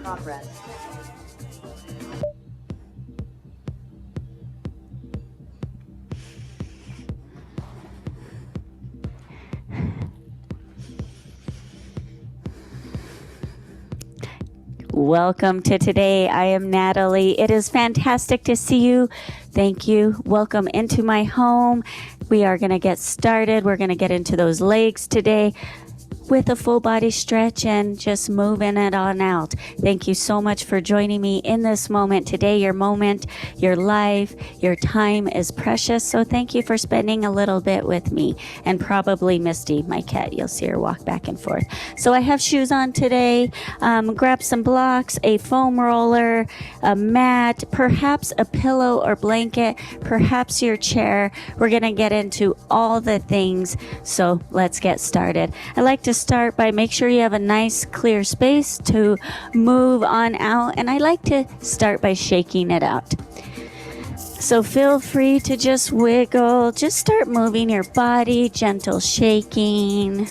progress. Welcome to today. I am Natalie. It is fantastic to see you. Thank you. Welcome into my home. We are going to get started. We're going to get into those legs today with a full body stretch and just moving it on out. Thank you so much for joining me in this moment today. Your moment, your life, your time is precious. So thank you for spending a little bit with me, and probably Misty, my cat. You'll see her walk back and forth. So I have shoes on today. Grab some blocks, a foam roller, a mat, perhaps a pillow or blanket, perhaps your chair. We're going to get into all the things. So let's get started. I like to start by make sure you have a nice clear space to move on out, and I like to start by shaking it out. So feel free to just wiggle, just start moving your body, gentle shaking.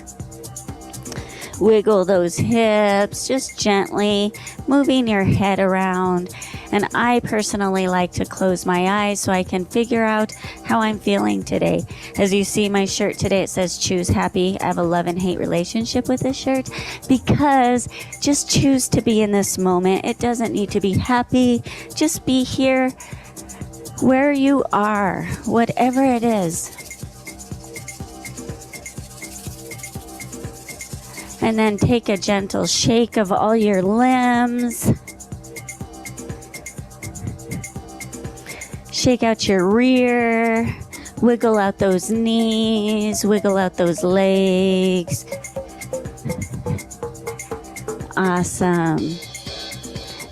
Wiggle those hips, just gently moving your head around. And I personally like to close my eyes so I can figure out how I'm feeling today. As you see my shirt today, it says choose happy. I have a love and hate relationship with this shirt because just choose to be in this moment. It doesn't need to be happy. Just be here where you are, whatever it is. And then take a gentle shake of all your limbs. Shake out your rear. Wiggle out those knees. Wiggle out those legs. Awesome.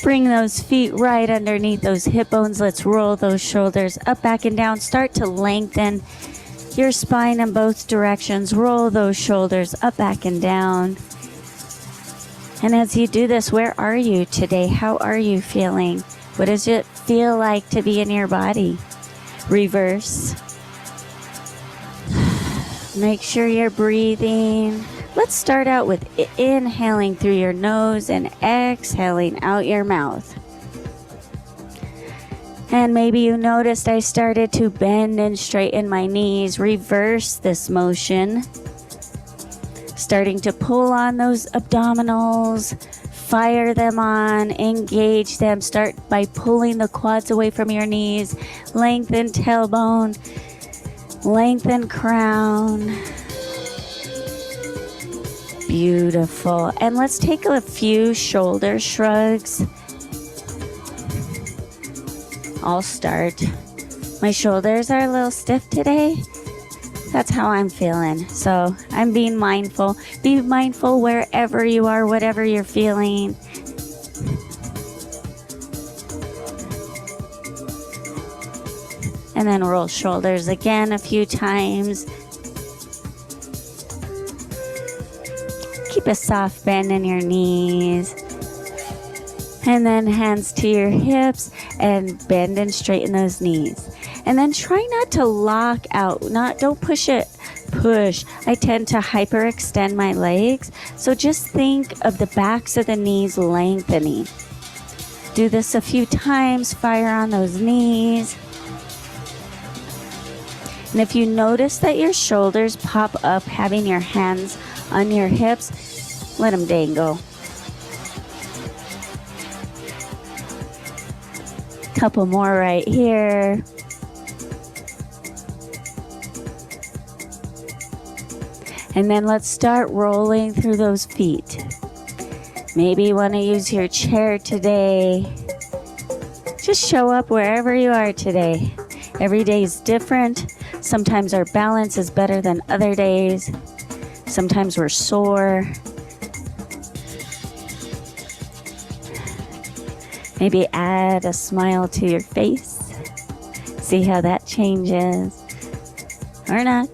Bring those feet right underneath those hip bones. Let's roll those shoulders up, back, and down. Start to lengthen your spine in both directions. Roll those shoulders up, back, and down. And as you do this, where are you today? How are you feeling? What does it feel like to be in your body? Reverse. Make sure you're breathing. Let's start out with inhaling through your nose and exhaling out your mouth. And maybe you noticed I started to bend and straighten my knees. Reverse this motion. Starting to pull on those abdominals. Fire them on, engage them. Start by pulling the quads away from your knees. Lengthen tailbone, lengthen crown. Beautiful. And let's take a few shoulder shrugs. I'll start. My shoulders are a little stiff today. That's how I'm feeling. So I'm being mindful. Be mindful wherever you are, whatever you're feeling. And then roll shoulders again a few times. Keep a soft bend in your knees. And then hands to your hips and bend and straighten those knees. And then try not to lock out. Don't push it. Push. I tend to hyperextend my legs. So just think of the backs of the knees lengthening. Do this a few times. Fire on those knees. And if you notice that your shoulders pop up, having your hands on your hips, let them dangle. Couple more right here. And then let's start rolling through those feet. Maybe you want to use your chair today. Just show up wherever you are today. Every day is different. Sometimes our balance is better than other days. Sometimes we're sore. Maybe add a smile to your face. See how that changes. Or not.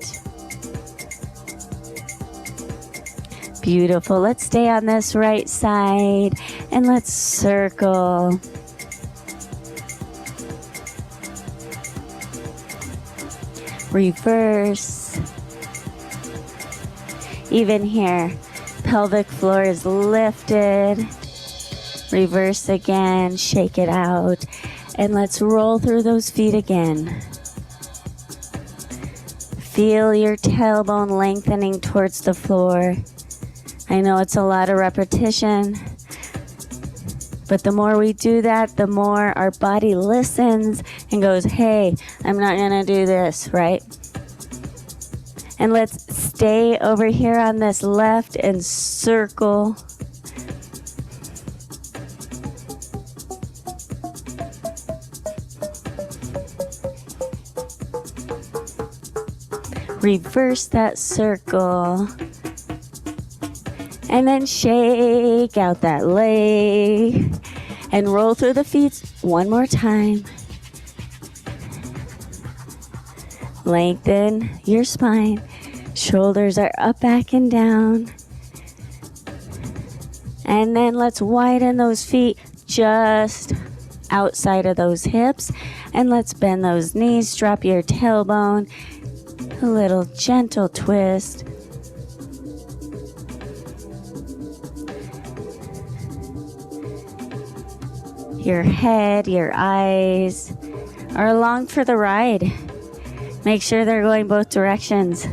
Beautiful. Let's stay on this right side and let's circle. Reverse. Even here, pelvic floor is lifted. Reverse again, shake it out, and let's roll through those feet again. Feel your tailbone lengthening towards the floor. I know it's a lot of repetition, but the more we do that, the more our body listens and goes, hey, I'm not gonna do this, right? And let's stay over here on this left and circle. Reverse that circle. And then shake out that leg. And roll through the feet one more time. Lengthen your spine. Shoulders are up, back, and down. And then let's widen those feet just outside of those hips. And let's bend those knees. Drop your tailbone. A little gentle twist. Your head, your eyes are along for the ride. Make sure they're going both directions.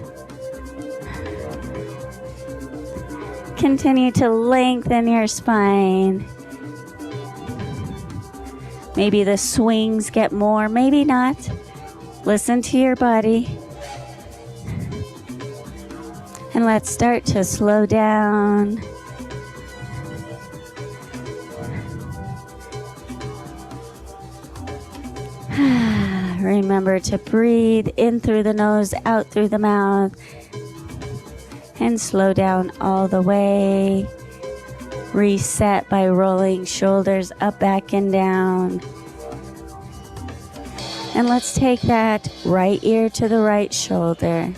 Continue to lengthen your spine. Maybe the swings get more, maybe not. Listen to your body. And let's start to slow down. Remember to breathe in through the nose, out through the mouth. And slow down all the way. Reset by rolling shoulders up, back, and down. And let's take that right ear to the right shoulder.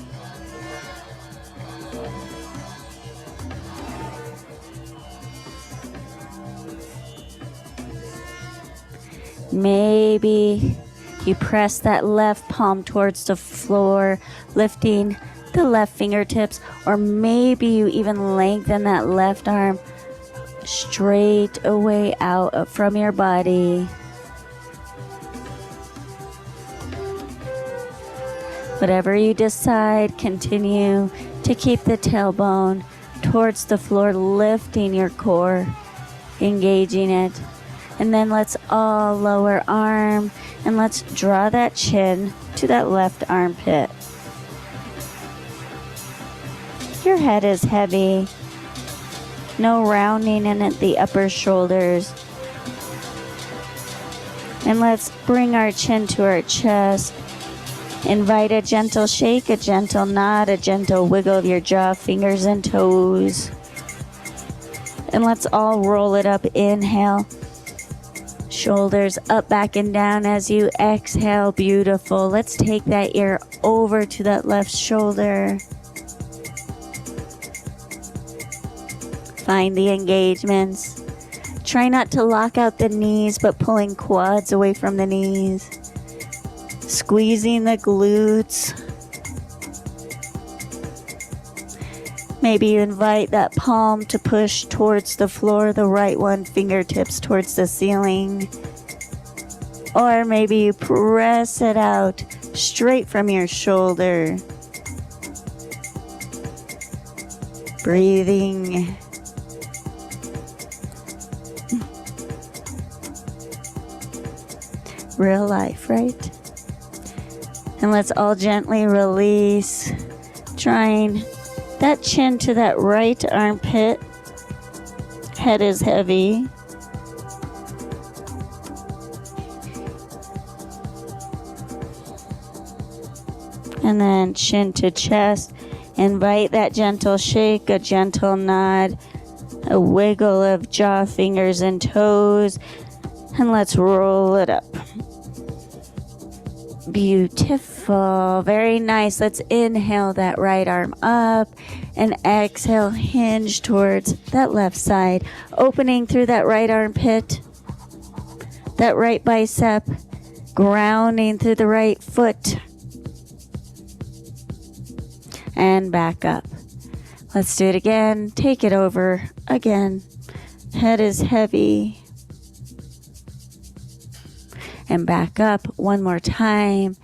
Maybe you press that left palm towards the floor, lifting the left fingertips, or maybe you even lengthen that left arm straight away out from your body. Whatever you decide, continue to keep the tailbone towards the floor, lifting your core, engaging it. And then let's all lower arm, and let's draw that chin to that left armpit. Your head is heavy. No rounding in at the upper shoulders. And let's bring our chin to our chest. Invite a gentle shake, a gentle nod, a gentle wiggle of your jaw, fingers and toes. And let's all roll it up. Inhale. Shoulders up, back, and down as you exhale. Beautiful. Let's take that ear over to that left shoulder. Find the engagements. Try not to lock out the knees, but pulling quads away from the knees. Squeezing the glutes. Maybe you invite that palm to push towards the floor, the right one, fingertips towards the ceiling. Or maybe you press it out straight from your shoulder. Breathing. Real life, right? And let's all gently release, trying that chin to that right armpit. Head is heavy. And then chin to chest. Invite that gentle shake, a gentle nod, a wiggle of jaw, fingers, and toes. And let's roll it up. Beautiful. Very nice. Let's inhale that right arm up and exhale, hinge towards that left side, opening through that right armpit, that right bicep, grounding through the right foot, and back up. Let's do it again. Take it over again. Head is heavy. and back up one more time.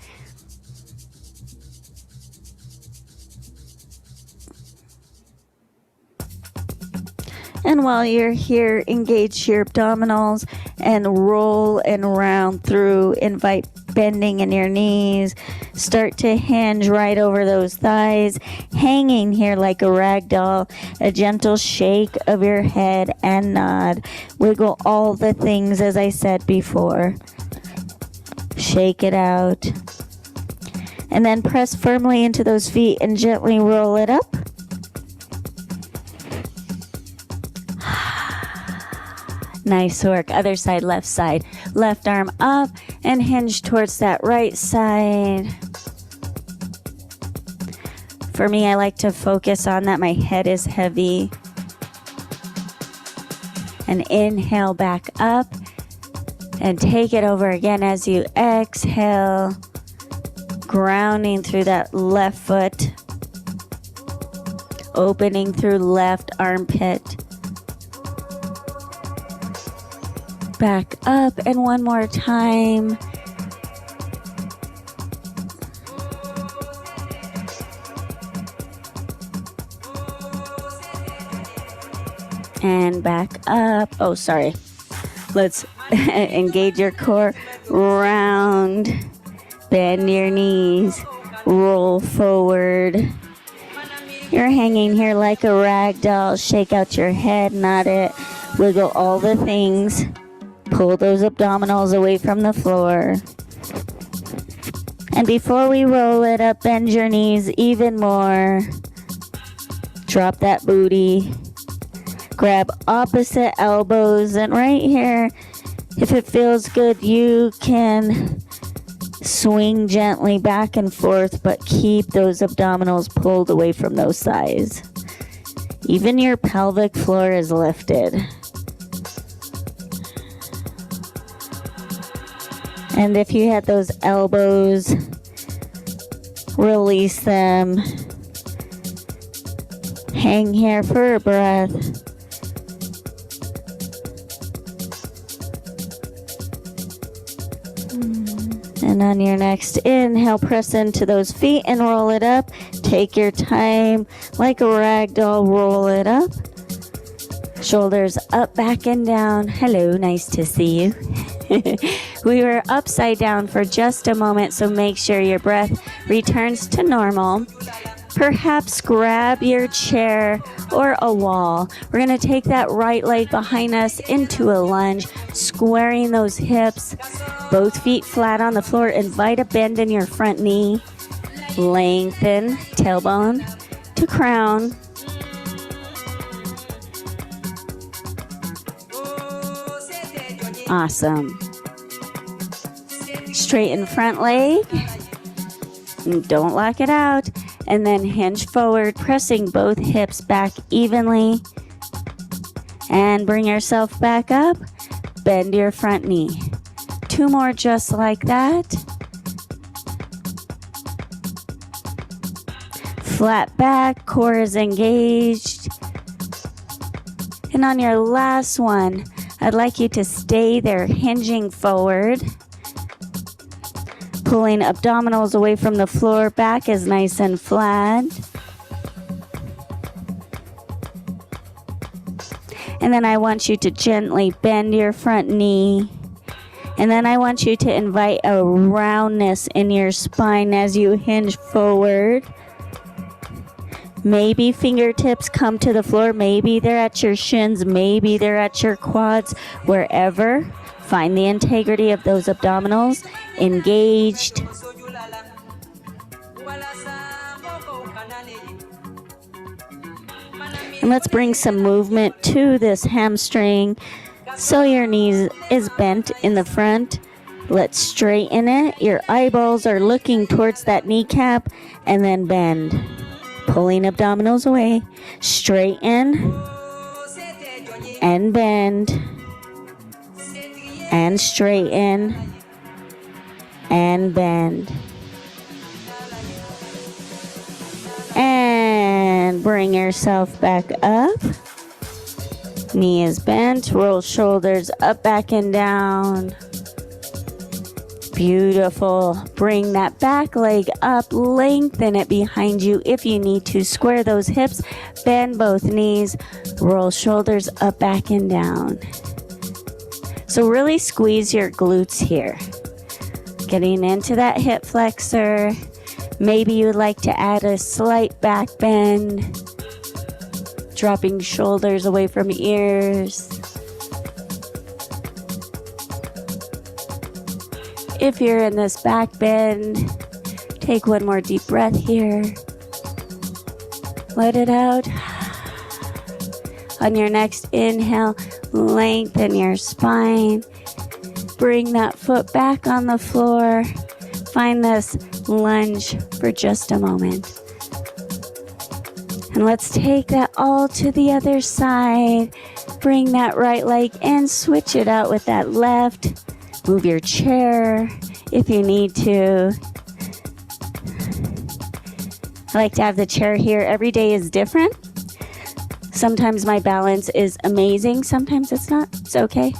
And while you're here, engage your abdominals and roll and round through. Invite bending in your knees. Start to hinge right over those thighs, hanging here like a rag doll. A gentle shake of your head and nod. Wiggle all the things as I said before. Shake it out. And then press firmly into those feet and gently roll it up. Nice work. Other side, left side. Left arm up and hinge towards that right side. For me, I like to focus on that my head is heavy. And inhale back up and take it over again as you exhale, grounding through that left foot, opening through left armpit. Back up and one more time. And back up. Oh, sorry. Let's engage your core. Round. Bend your knees. Roll forward. You're hanging here like a rag doll. Shake out your head, nod it. Wiggle all the things. Pull those abdominals away from the floor. And before we roll it up, bend your knees even more. Drop that booty. Grab opposite elbows. And right here, if it feels good, you can swing gently back and forth, but keep those abdominals pulled away from those thighs. Even your pelvic floor is lifted. And if you had those elbows, release them. Hang here for a breath. And on your next inhale, press into those feet and roll it up. Take your time, like a rag doll, roll it up. Shoulders up, back, and down. Hello, nice to see you. We were upside down for just a moment, so make sure your breath returns to normal. Perhaps grab your chair or a wall. We're going to take that right leg behind us into a lunge, squaring those hips, both feet flat on the floor. Invite a bend in your front knee. Lengthen tailbone to crown. Awesome. Straighten front leg. Don't lock it out. And then hinge forward, pressing both hips back evenly. And bring yourself back up. Bend your front knee. 2 more just like that. Flat back, core is engaged. And on your last one, I'd like you to stay there, hinging forward. Pulling abdominals away from the floor, back is nice and flat. And then I want you to gently bend your front knee. And then I want you to invite a roundness in your spine as you hinge forward. Maybe fingertips come to the floor. Maybe they're at your shins. Maybe they're at your quads. Wherever. Find the integrity of those abdominals. Engaged. And let's bring some movement to this hamstring. So your knees is bent in the front. Let's straighten it. Your eyeballs are looking towards that kneecap. And then bend. Pulling abdominals away. Straighten. And bend. And straighten. And bend. And bring yourself back up. Knee is bent. Roll shoulders up, back, and down. Beautiful. Bring that back leg up, lengthen it behind you if you need to. Square those hips, bend both knees, roll shoulders up, back, and down. So really squeeze your glutes here. Getting into that hip flexor. Maybe you'd like to add a slight back bend. Dropping shoulders away from ears. If you're in this back bend, take one more deep breath here. Let it out. On your next inhale, lengthen your spine. Bring that foot back on the floor. Find this lunge for just a moment. And let's take that all to the other side. Bring that right leg in, switch it out with that left. Move your chair if you need to. I like to have the chair here. Every day is different. Sometimes my balance is amazing. Sometimes it's not. It's okay.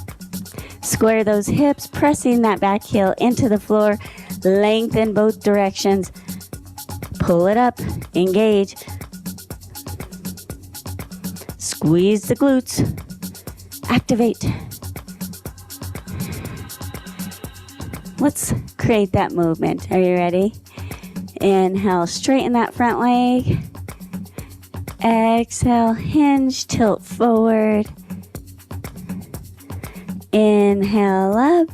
Square those hips, pressing that back heel into the floor. Lengthen both directions. Pull it up. Engage. Squeeze the glutes. Activate. Let's create that movement. Are you ready? Inhale, straighten that front leg. Exhale, hinge, tilt forward. Inhale up.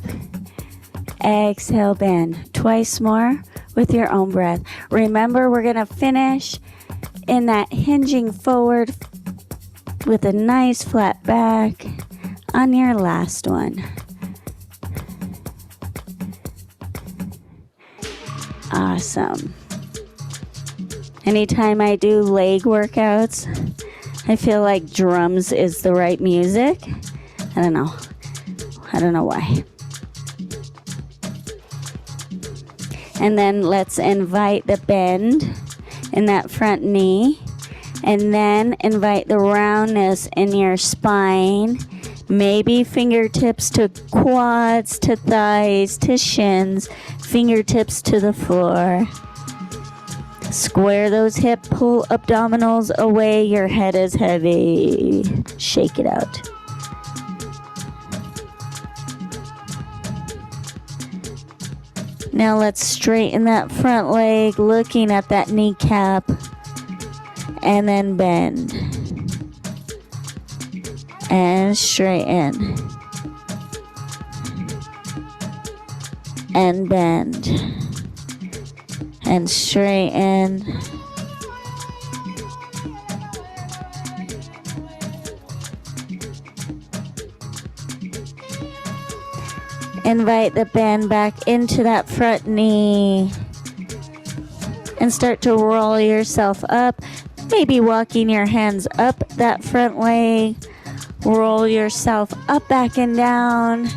Exhale, bend. Twice more with your own breath. Remember, we're going to finish in that hinging forward with a nice flat back on your last one. Awesome. Anytime I do leg workouts, I feel like drums is the right music. I don't know why. And then let's invite the bend in that front knee. And then invite the roundness in your spine. Maybe fingertips to quads, to thighs, to shins. Fingertips to the floor. Square those hip, pull abdominals away. Your head is heavy. Shake it out. Now let's straighten that front leg, looking at that kneecap. And then bend. And straighten. And bend. And straighten. Invite the bend back into that front knee. And start to roll yourself up. Maybe walking your hands up that front leg. Roll yourself up, back, and down.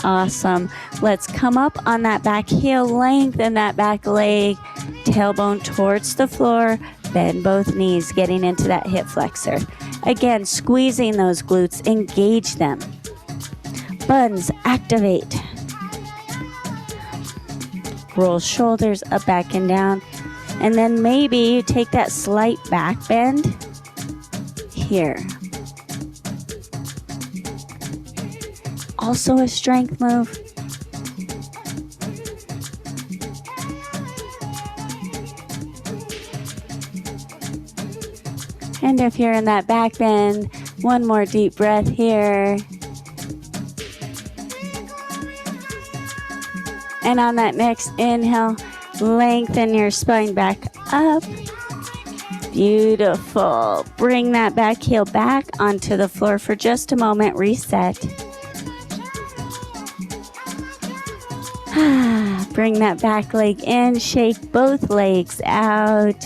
Awesome. Let's come up on that back heel, lengthen that back leg, tailbone towards the floor, bend both knees, getting into that hip flexor. Again, squeezing those glutes, engage them. Buns, activate. Roll shoulders up, back, and down. And then maybe you take that slight back bend here. Also a strength move. And if you're in that back bend, one more deep breath here. And on that next inhale, lengthen your spine back up. Beautiful. Bring that back heel back onto the floor for just a moment. Reset. Bring that back leg in. Shake both legs out.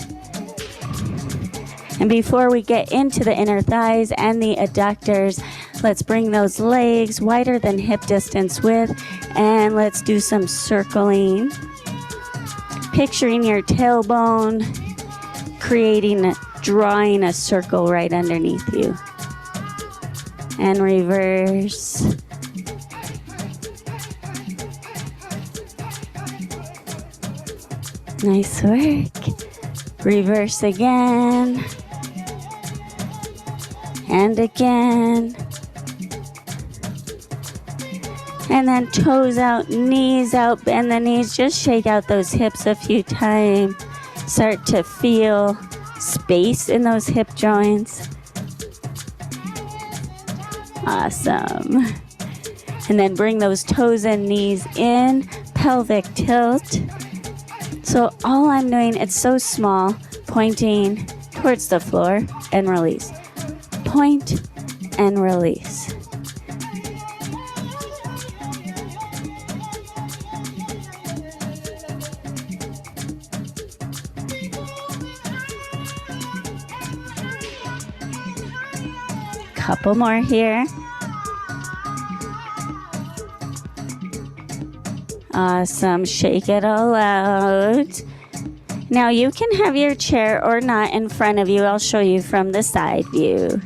And before we get into the inner thighs and the adductors, let's bring those legs wider than hip distance width. And let's do some circling. Picturing your tailbone, drawing a circle right underneath you. And reverse. Nice work. Reverse again. And again. And then toes out, knees out, bend the knees. Just shake out those hips a few times. Start to feel space in those hip joints. Awesome. And then bring those toes and knees in, pelvic tilt. So all I'm doing, it's so small, pointing towards the floor and release. Point and release. Couple more here. Awesome. Shake it all out. Now you can have your chair or not in front of you. I'll show you from the side view.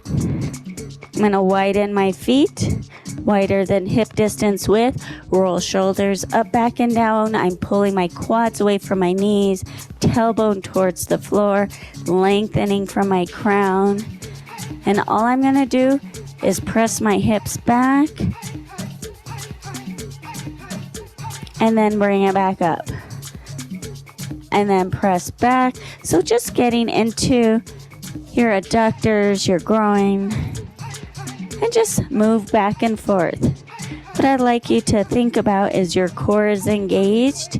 I'm going to widen my feet, wider than hip distance width. Roll shoulders up, back, and down. I'm pulling my quads away from my knees, tailbone towards the floor, lengthening from my crown. And all I'm going to do is press my hips back and then bring it back up. And then press back. So just getting into your adductors, your groin, and just move back and forth. What I'd like you to think about is your core is engaged.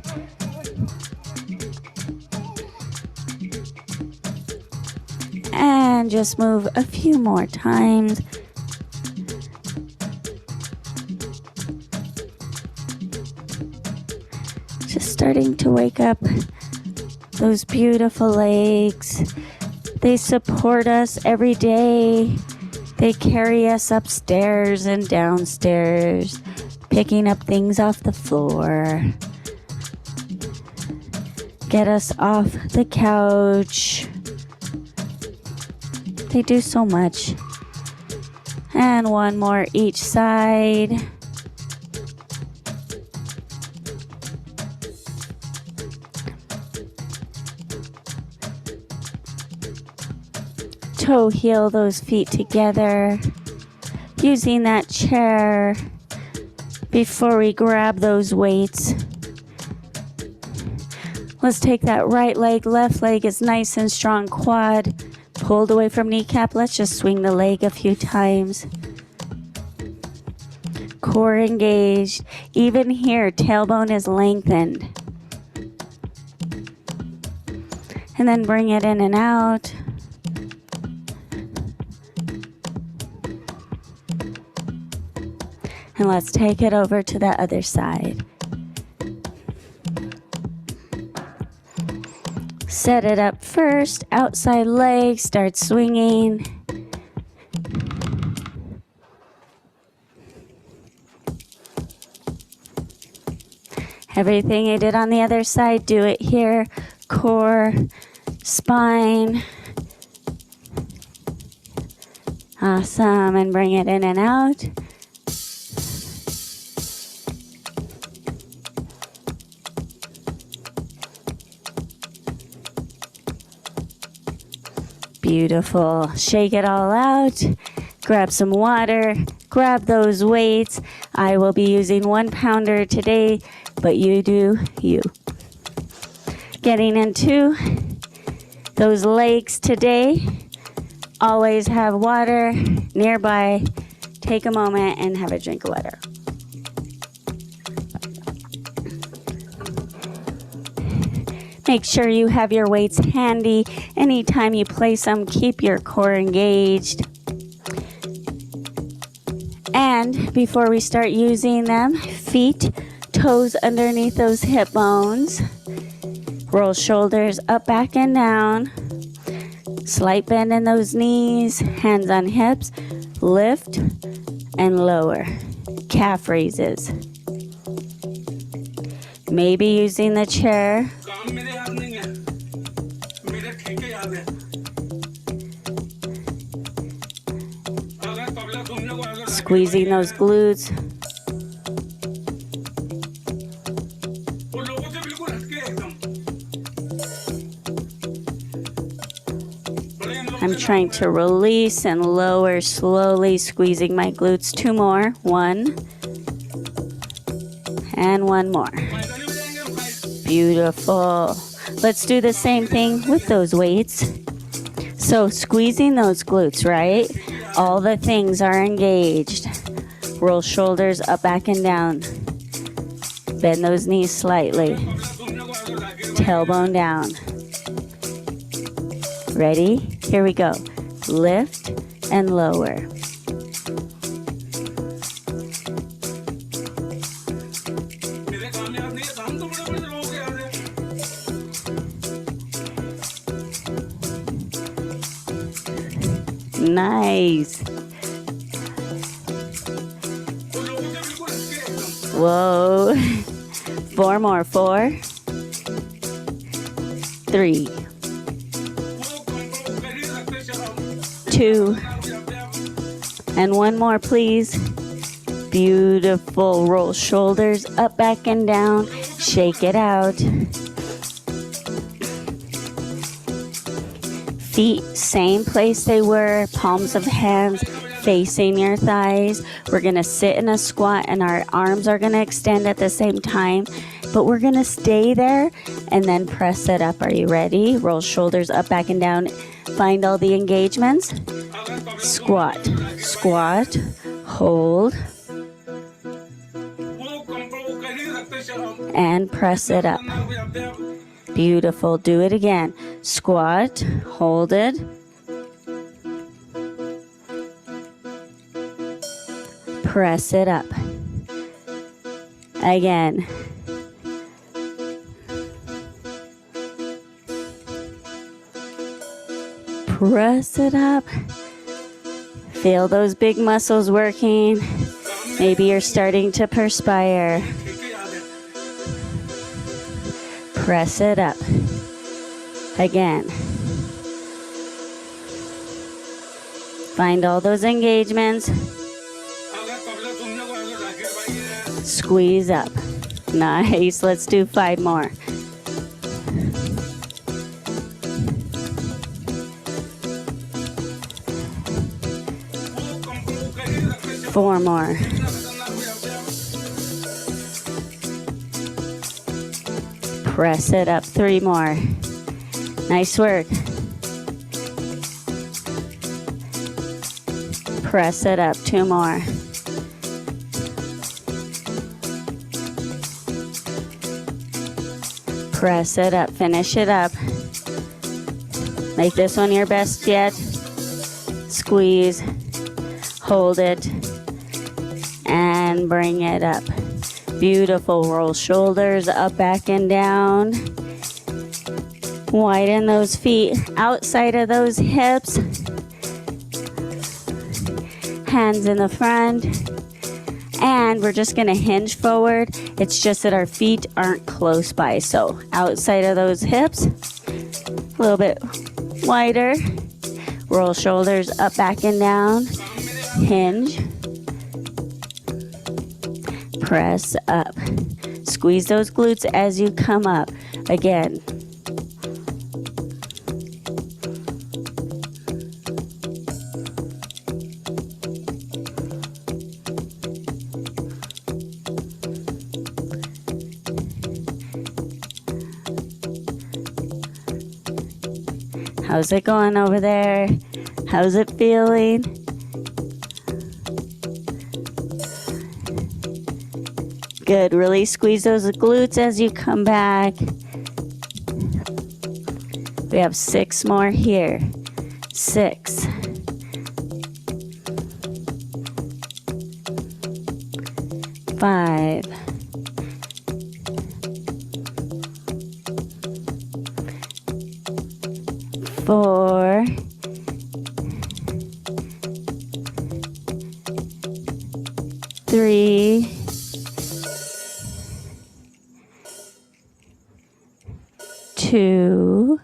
And just move a few more times. Just starting to wake up those beautiful legs. They support us every day. They carry us upstairs and downstairs, picking up things off the floor. Get us off the couch. They do so much. And one more each side. Toe heel those feet together. Using that chair before we grab those weights. Let's take that right leg. Left leg is nice and strong. Quad pulled away from kneecap. Let's just swing the leg a few times. Core engaged. Even here, tailbone is lengthened. And then bring it in and out. And let's take it over to the other side. Set it up first, outside leg, start swinging. Everything you did on the other side, do it here. Core, spine. Awesome, and bring it in and out. Beautiful. Shake it all out. Grab some water. Grab those weights. I will be using 1 pounder today, but you do you. Getting into those legs today. Always have water nearby. Take a moment and have a drink of water. Make sure you have your weights handy. Anytime you place them, keep your core engaged. And before we start using them, feet, toes underneath those hip bones. Roll shoulders up, back, and down. Slight bend in those knees, hands on hips. Lift and lower. Calf raises. Maybe using the chair. Squeezing those glutes. I'm trying to release and lower slowly, squeezing my glutes. 2 more. 1 and 1 more. Beautiful. Let's do the same thing with those weights. So squeezing those glutes, right? All the things are engaged. Roll shoulders up, back, and down. Bend those knees slightly. Tailbone down. Ready? Here we go. Lift and lower. Nice. Whoa. 4 more. 4, 3, 2, and 1 more, please. Beautiful. Roll shoulders up, back, and down. Shake it out. Feet, same place they were. Palms of hands facing your thighs. We're going to sit in a squat and our arms are going to extend at the same time. But we're going to stay there and then press it up. Are you ready? Roll shoulders up, back, and down. Find all the engagements. Squat, squat, hold, and press it up. Beautiful. Do it again. Squat, hold it, press it up. Again. Press it up. Feel those big muscles working. Maybe you're starting to perspire. Press it up. Again. Find all those engagements. Squeeze up. Nice. Let's do 5 more. Four more. Press it up. 3 more. Nice work. Press it up. 2 more. Press it up. Finish it up. Make this one your best yet. Squeeze. Hold it. And bring it up. Beautiful. Roll shoulders up, back, and down. Widen those feet outside of those hips. Hands in the front. And we're just going to hinge forward. It's just that our feet aren't close by. So outside of those hips, a little bit wider. Roll shoulders up, back, and down. Hinge. Press up. Squeeze those glutes as you come up. Again. How's it going over there? How's it feeling? Good. Really squeeze those glutes as you come back. We have 6 more here. 6. 5. 4. 3. 2,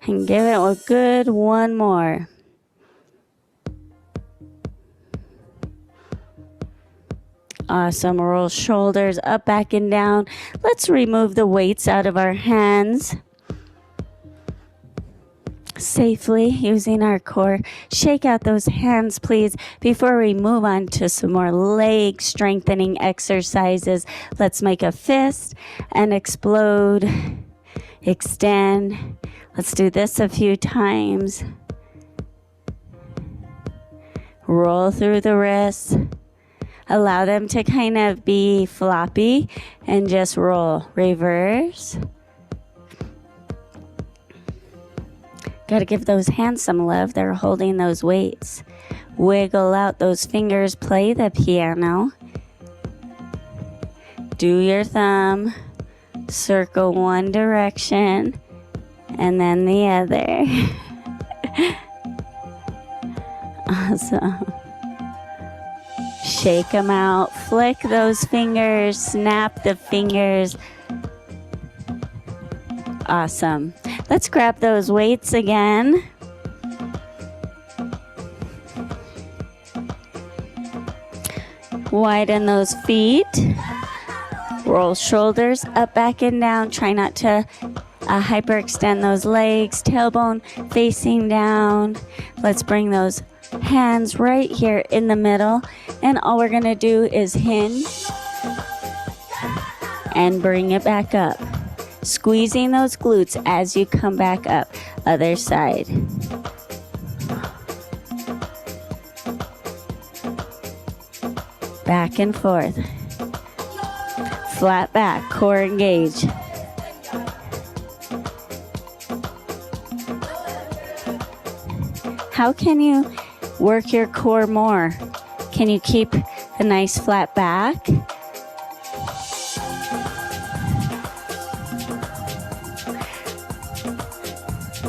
and give it a good 1 more. Awesome. Roll shoulders up, back, and down. Let's remove the weights out of our hands. safely using our core. Shake out those hands, please, before we move on to some more leg strengthening exercises. Let's make a fist and explode, extend. Let's do this a few times. Roll through the wrists. Allow them to kind of be floppy and just roll. Reverse. Got to give those hands some love. They're holding those weights. Wiggle out those fingers. Play the piano. Do your thumb. Circle one direction and then the other. Awesome. Shake them out. Flick those fingers. Snap the fingers. Awesome. Let's grab those weights again. Widen those feet. Roll shoulders up, back, and down. Try not to hyperextend those legs. Tailbone facing down. Let's bring those hands right here in the middle. And all we're going to do is hinge and bring it back up. Squeezing those glutes as you come back up. Other side. Back and forth. Flat back, core engage. How can you work your core more? Can you keep a nice flat back?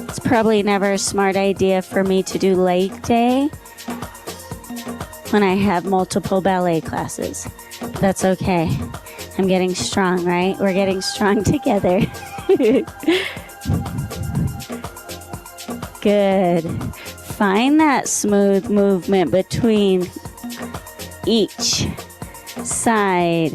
It's probably never a smart idea for me to do leg day when I have multiple ballet classes. But that's okay. I'm getting strong, right? We're getting strong together. Good. Find that smooth movement between each side.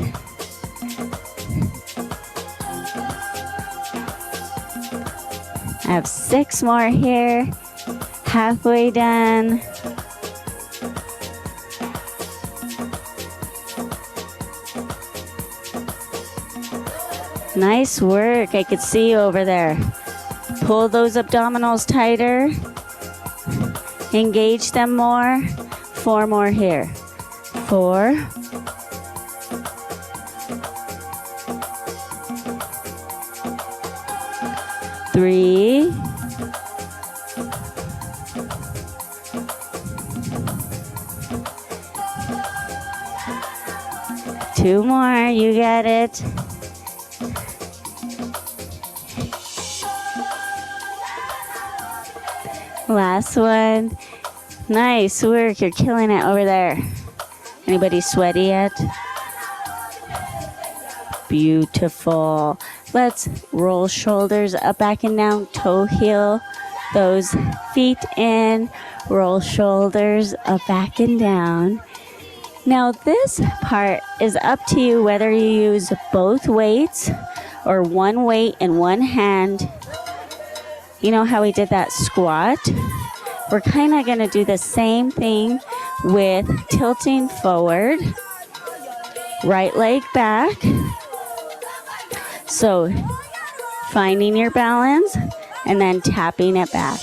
I have 6 more here. Halfway done. Nice work. I could see you over there. Pull those abdominals tighter. Engage them more. 4 more here. 4. 3. 2 more. You got it. Last one. Nice work. You're killing it over there. Anybody sweaty yet? Beautiful. Let's roll shoulders up, back, and down. Toe heel those feet in. Roll shoulders up, back, and down. Now this part is up to you whether you use both weights or one weight in one hand. You know how we did that squat? We're kind of going to do the same thing with tilting forward. Right leg back. So finding your balance and then tapping it back.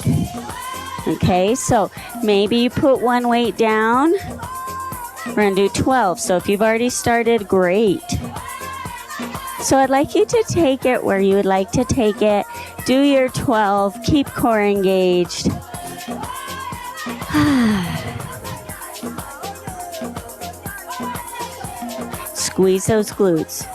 Okay, so maybe you put one weight down. We're going to do 12. So if you've already started, great. So I'd like you to take it where you would like to take it. Do your 12. Keep core engaged. Squeeze those glutes.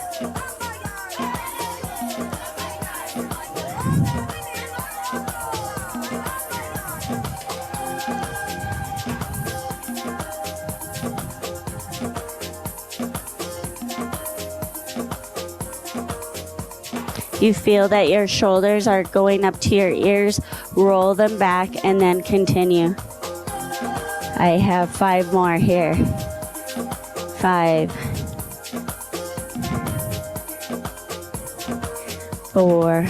You feel that your shoulders are going up to your ears, roll them back and then continue. I have 5 more here. 5, 4,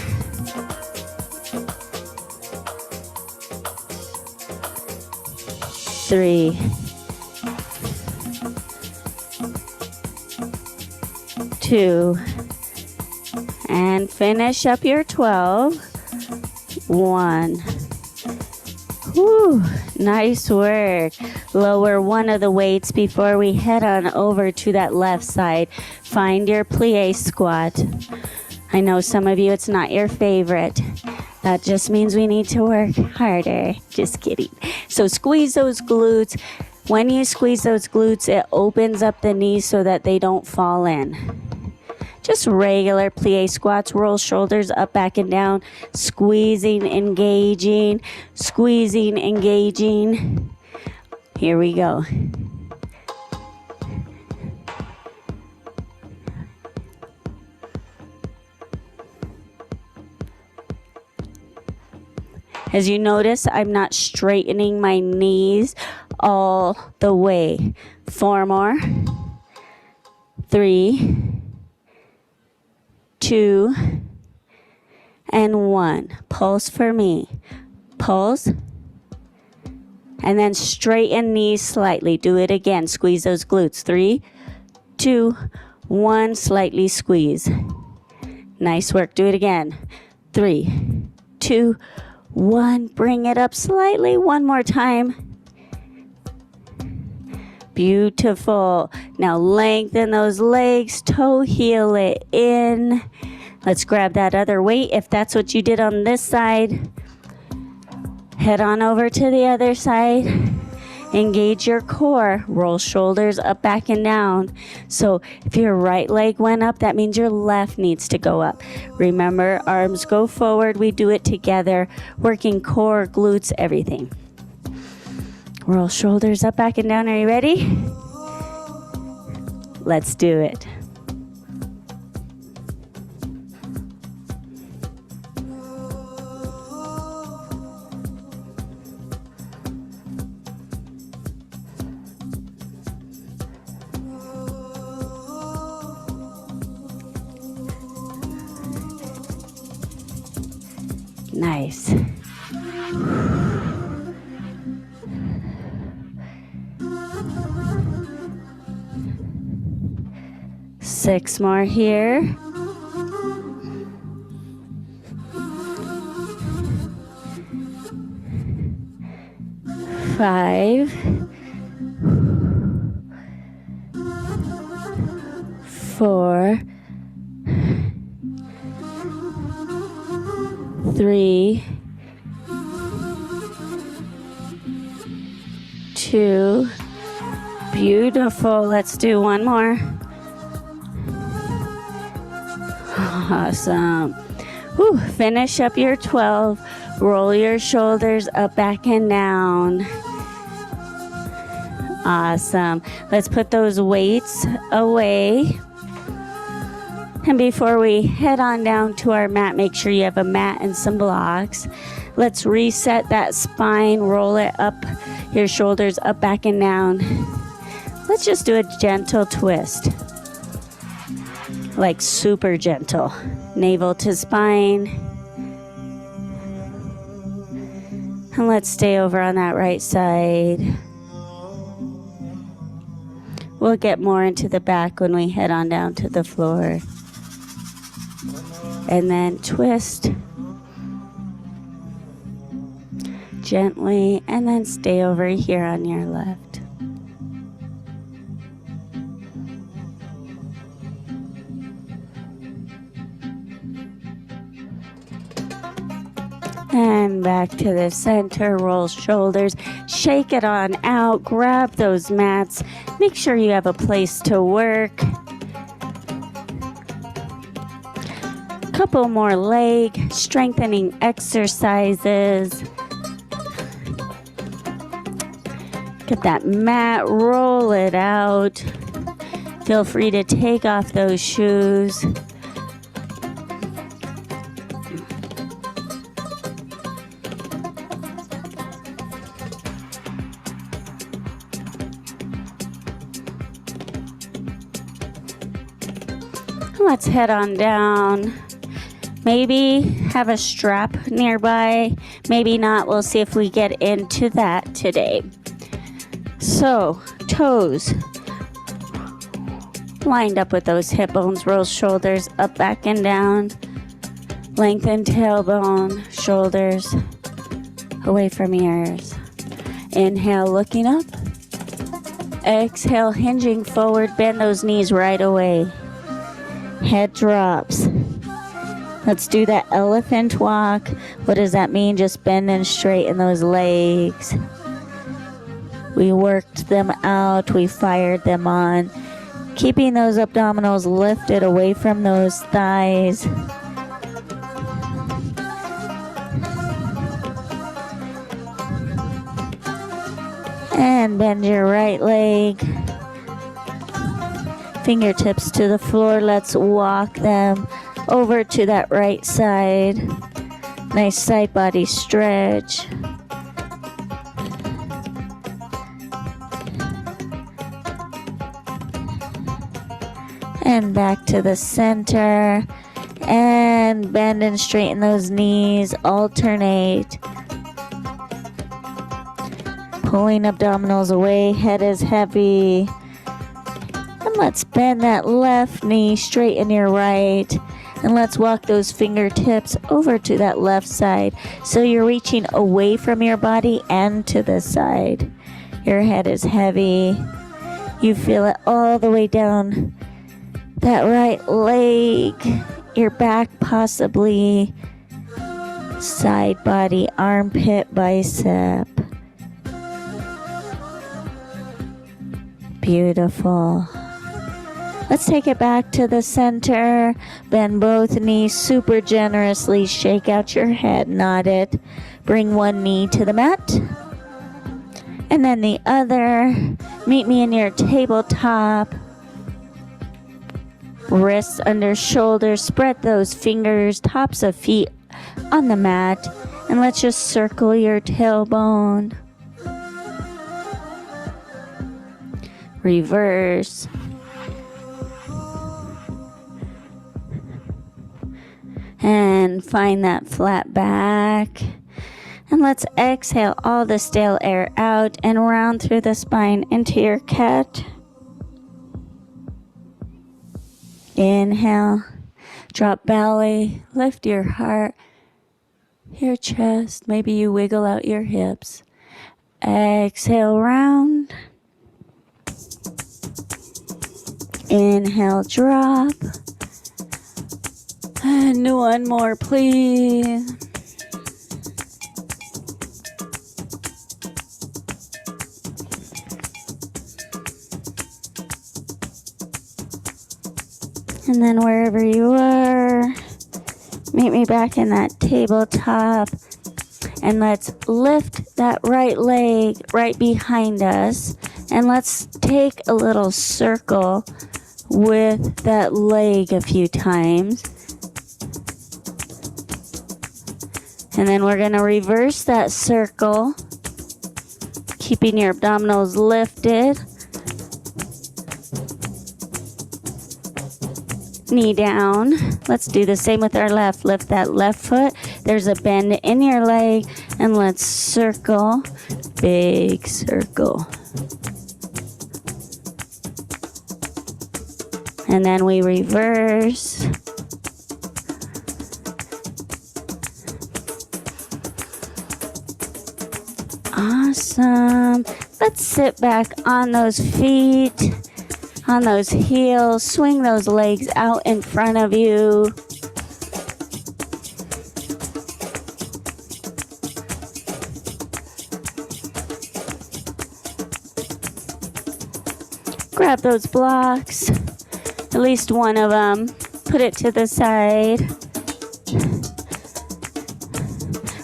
3, 2, and finish up your 12. 1. Whew, nice work. Lower one of the weights before we head on over to that left side. Find your plie squat. I know some of you, it's not your favorite. That just means we need to work harder. Just kidding. So squeeze those glutes. When you squeeze those glutes, it opens up the knees so that they don't fall in. Just regular plie squats, roll shoulders up, back, and down, squeezing, engaging, squeezing, engaging. Here we go. As you notice, I'm not straightening my knees all the way. 4 more. 3, 2, and 1. Pulse for me. Pulse. And then straighten knees slightly. Do it again. Squeeze those glutes. 3, 2, 1. Slightly squeeze. Nice work. Do it again. 3, 2, 1. Bring it up slightly. One more time. Beautiful. Now lengthen those legs, toe heel it in. Let's grab that other weight if that's what you did on this side. Head on over to the other side. Engage your core. Roll shoulders up, back, and down. So if your right leg went up, that means your left needs to go up. Remember, arms go forward. We do it together, working core, glutes, everything. Roll shoulders up, back, and down. Are you ready? Let's do it. Nice. 6 more here. 5, 4, 3, 2. Beautiful. Let's do one more. Awesome. Whew. Finish up your 12. Roll your shoulders up, back, and down. Awesome. Let's put those weights away. And before we head on down to our mat, make sure you have a mat and some blocks. Let's reset that spine. Roll it up, your shoulders up, back, and down. Let's just do a gentle twist. Like super gentle. Navel to spine. And let's stay over on that right side. We'll get more into the back when we head on down to the floor. And then twist. Gently, and then stay over here on your left. And back to the center, roll shoulders, shake it on out, grab those mats, make sure you have a place to work. Couple more leg strengthening exercises. Get that mat, roll it out. Feel free to take off those shoes. Let's head on down. Maybe have a strap nearby. Maybe not. We'll see if we get into that today. So, toes lined up with those hip bones, roll shoulders up, back, and down. Lengthen tailbone, shoulders away from ears. Inhale, looking up. Exhale, hinging forward, bend those knees right away. Head drops. Let's do that elephant walk. What does that mean? Just bend and straighten those legs. We worked them out. We fired them on. Keeping those abdominals lifted away from those thighs. And bend your right leg. Fingertips to the floor. Let's walk them over to that right side. Nice side body stretch. And back to the center. And bend and straighten those knees. Alternate. Pulling abdominals away. Head is heavy. And let's bend that left knee. Straighten your right. And let's walk those fingertips over to that left side. So you're reaching away from your body and to the side. Your head is heavy. You feel it all the way down that right leg. Your back possibly. Side body, armpit, bicep. Beautiful. Let's take it back to the center. Bend both knees super generously. Shake out your head. Nod it. Bring one knee to the mat. And then the other. Meet me in your tabletop. Wrists under shoulders. Spread those fingers, tops of feet on the mat. And let's just circle your tailbone. Reverse. And find that flat back. And let's exhale all the stale air out and round through the spine into your cat. Inhale. Drop belly. Lift your heart. Your chest. Maybe you wiggle out your hips. Exhale, round. Inhale, drop. And one more, please. And then wherever you are, meet me back in that tabletop. And let's lift that right leg right behind us. And let's take a little circle with that leg a few times. And then we're going to reverse that circle, keeping your abdominals lifted. Knee down. Let's do the same with our left. Lift that left foot. There's a bend in your leg. And let's circle. Big circle. And then we reverse. Awesome. Let's sit back on those feet, on those heels. Swing those legs out in front of you. Grab those blocks, at least one of them. Put it to the side.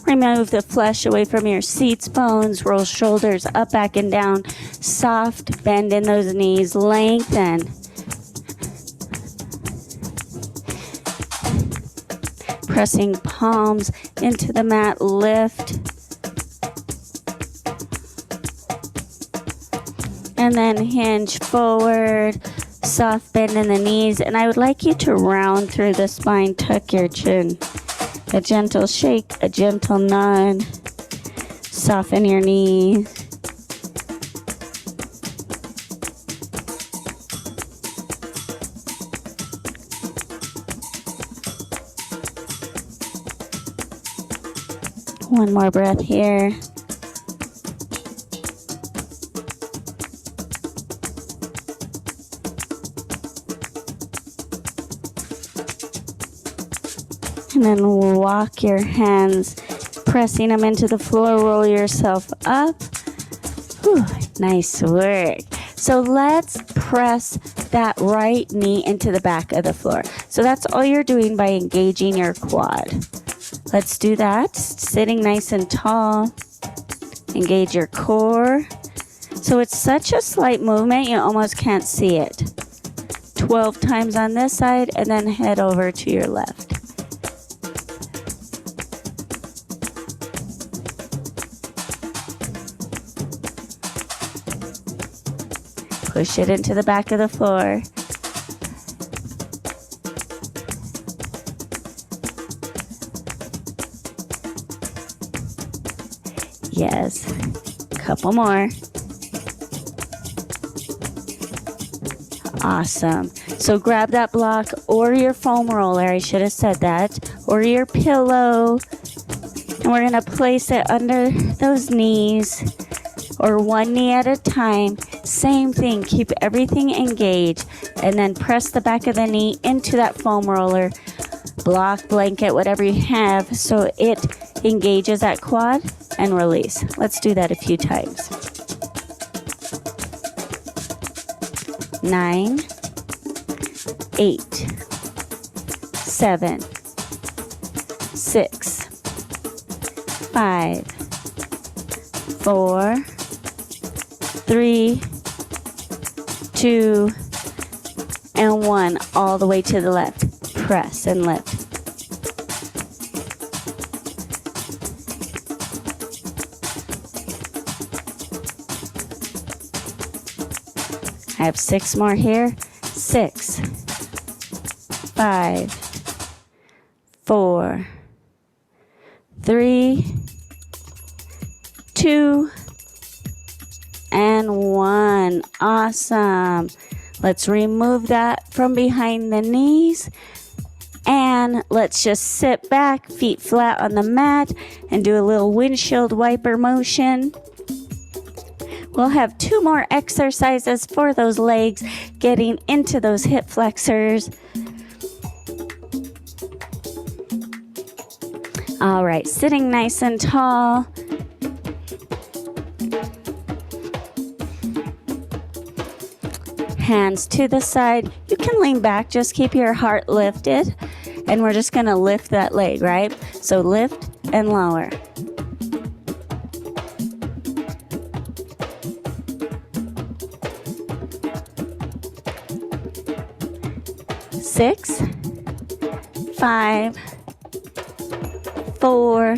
Remove the flesh away from your seats, bones. Roll shoulders up, back, and down. Soft bend in those knees. Lengthen. Pressing palms into the mat. Lift. And then hinge forward. Soft bend in the knees. And I would like you to round through the spine. Tuck your chin. A gentle shake, a gentle nod. Soften your knees. One more breath here. And then walk your hands, pressing them into the floor, roll yourself up. Whew, nice work. So let's press that right knee into the back of the floor. So that's all you're doing by engaging your quad. Let's do that. Sitting nice and tall. Engage your core. So it's such a slight movement, you almost can't see it. 12 times on this side, and then head over to your left. Push it into the back of the floor. Yes. Couple more. Awesome. So grab that block or your foam roller, I should have said that, or your pillow. And we're going to place it under those knees, or one knee at a time. Same thing, keep everything engaged, and then press the back of the knee into that foam roller, block, blanket, whatever you have, so it engages that quad, and release. Let's do that a few times. 9, 8, 7, 6, 5, 4, 3, 2, and 1, all the way to the left. Press and lift. I have 6 more here. 6, 5, 4, 3, 2, and 1. Awesome. Let's remove that from behind the knees, and let's just sit back, feet flat on the mat, and do a little windshield wiper motion. We'll have 2 more exercises for those legs, getting into those hip flexors. All right, sitting nice and tall. Hands to the side. You can lean back, just keep your heart lifted. And we're just gonna lift that leg, right? So lift and lower. Six, 5, 4,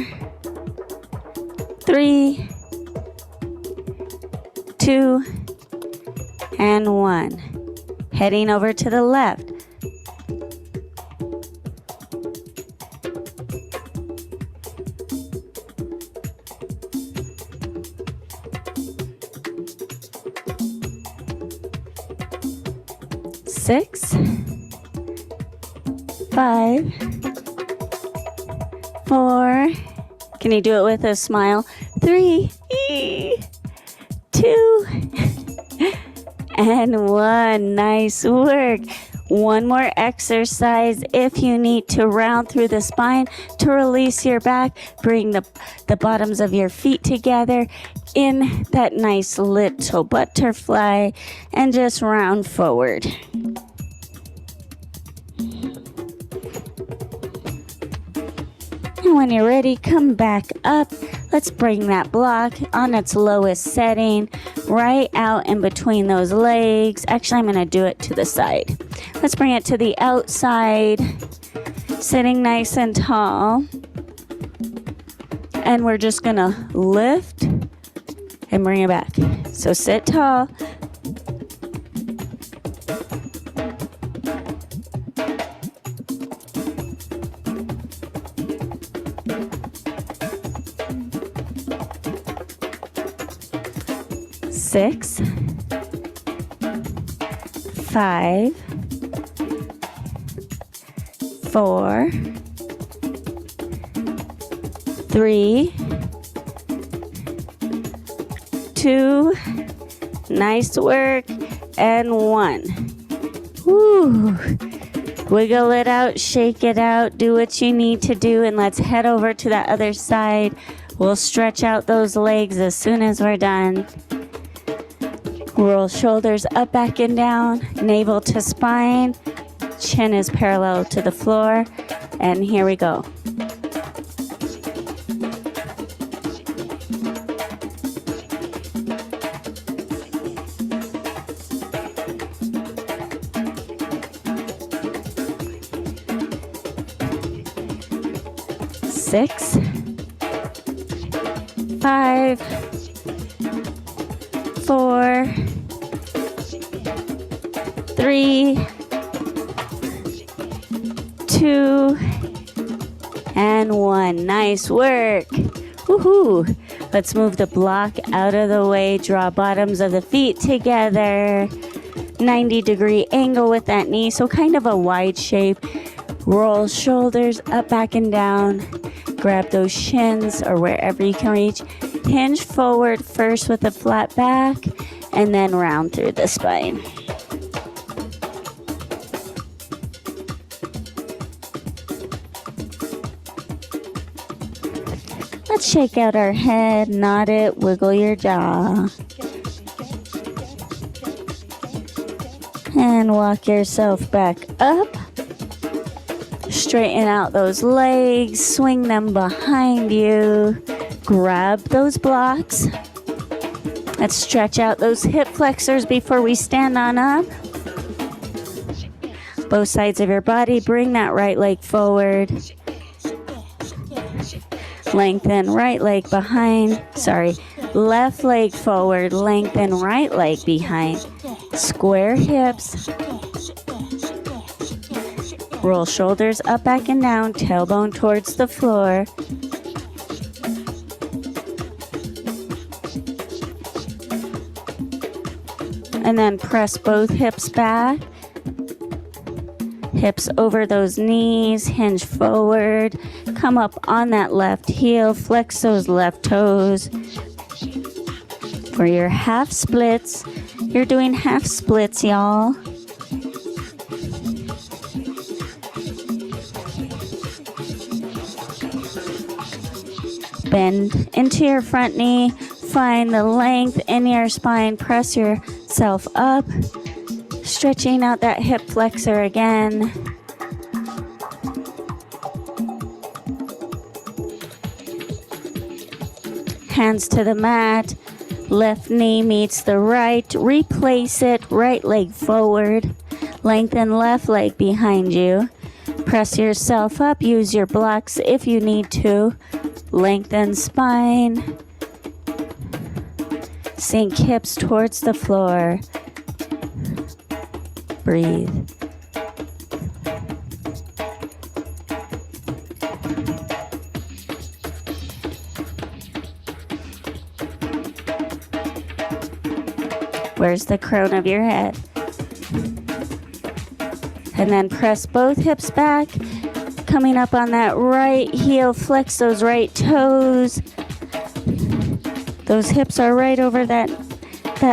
3, 2, and 1. Heading over to the left. Six, 5, 4. Can you do it with a smile? 3, 2, and 1. Nice work. One more exercise if you need to round through the spine to release your back. Bring the bottoms of your feet together in that nice little butterfly and just round forward. And when you're ready, come back up. Let's bring that block on its lowest setting, right out in between those legs. Actually, I'm going to do it to the side. Let's bring it to the outside, sitting nice and tall. And we're just going to lift and bring it back. So sit tall. Six, 5, 4, 3, 2, nice work, and 1. Woo. Wiggle it out, shake it out, do what you need to do, and let's head over to the other side. We'll stretch out those legs as soon as we're done. Roll shoulders up, back, and down, navel to spine, chin is parallel to the floor, and here we go. Six, 5, 4, 3, 2, and 1. Nice work. Woohoo! Let's move the block out of the way. Draw bottoms of the feet together. 90-degree angle with that knee, so kind of a wide shape. Roll shoulders up, back, and down. Grab those shins or wherever you can reach. Hinge forward first with a flat back and then round through the spine. Let's shake out our head, nod it, wiggle your jaw. And walk yourself back up. Straighten out those legs, swing them behind you. Grab those blocks. Let's stretch out those hip flexors before we stand on up. Both sides of your body, bring that right leg forward. Lengthen right leg behind. Left leg forward, lengthen right leg behind. Square hips. Roll shoulders up, back, and down, tailbone towards the floor. And then press both hips back. Hips over those knees, hinge forward. Come up on that left heel, flex those left toes. For your half splits, you're doing half splits, y'all. Bend into your front knee, find the length in your spine, press yourself up, stretching out that hip flexor again. Hands to the mat, left knee meets the right, replace it, right leg forward, lengthen left leg behind you, press yourself up, use your blocks if you need to. Lengthen spine. Sink hips towards the floor. Breathe. Where's the crown of your head? And then press both hips back. Coming up on that right heel, flex those right toes. Those hips are right over that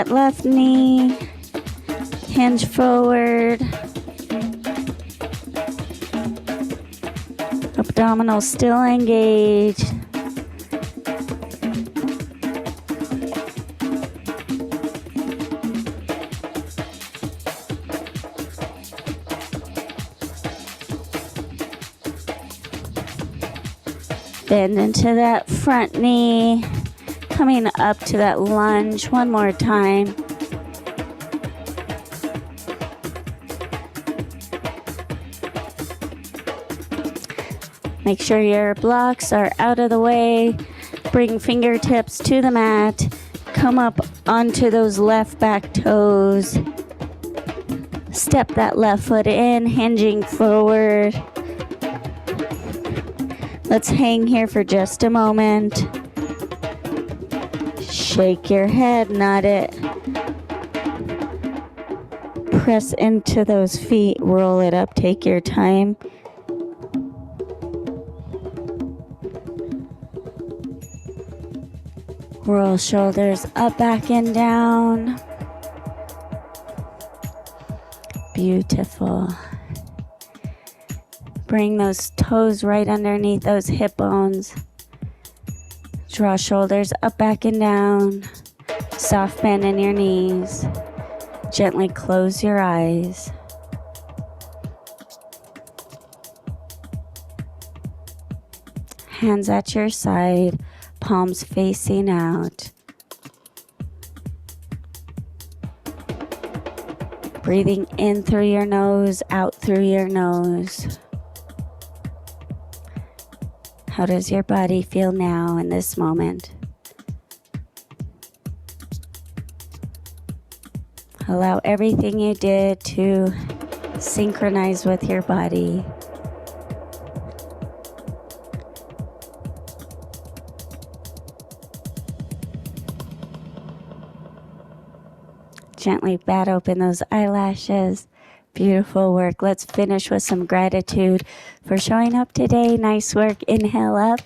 left knee. Hinge forward. Abdominals still engaged. Bend into that front knee, coming up to that lunge one more time. Make sure your blocks are out of the way. Bring fingertips to the mat. Come up onto those left back toes. Step that left foot in, hinging forward. Let's hang here for just a moment. Shake your head, nod it. Press into those feet, roll it up, take your time. Roll shoulders up, back, and down. Beautiful. Bring those toes right underneath those hip bones. Draw shoulders up, back, and down. Soft bend in your knees. Gently close your eyes. Hands at your side, palms facing out. Breathing in through your nose, out through your nose. How does your body feel now in this moment? Allow everything you did to synchronize with your body. Gently bat open those eyelashes. Beautiful work. Let's finish with some gratitude for showing up today. Nice work. Inhale up.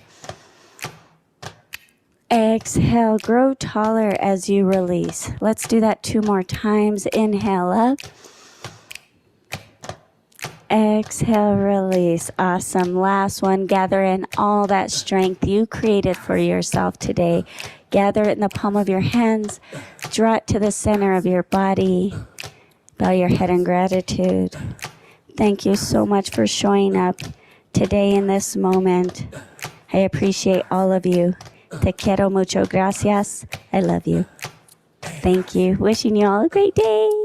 Exhale. Grow taller as you release. Let's do that 2 more times. Inhale up. Exhale, release. Awesome. Last one. Gather in all that strength you created for yourself today. Gather it in the palm of your hands. Draw it to the center of your body. Bow your head in gratitude. Thank you so much for showing up today in this moment. I appreciate all of you. Te quiero mucho. Gracias. I love you. Thank you. Wishing you all a great day.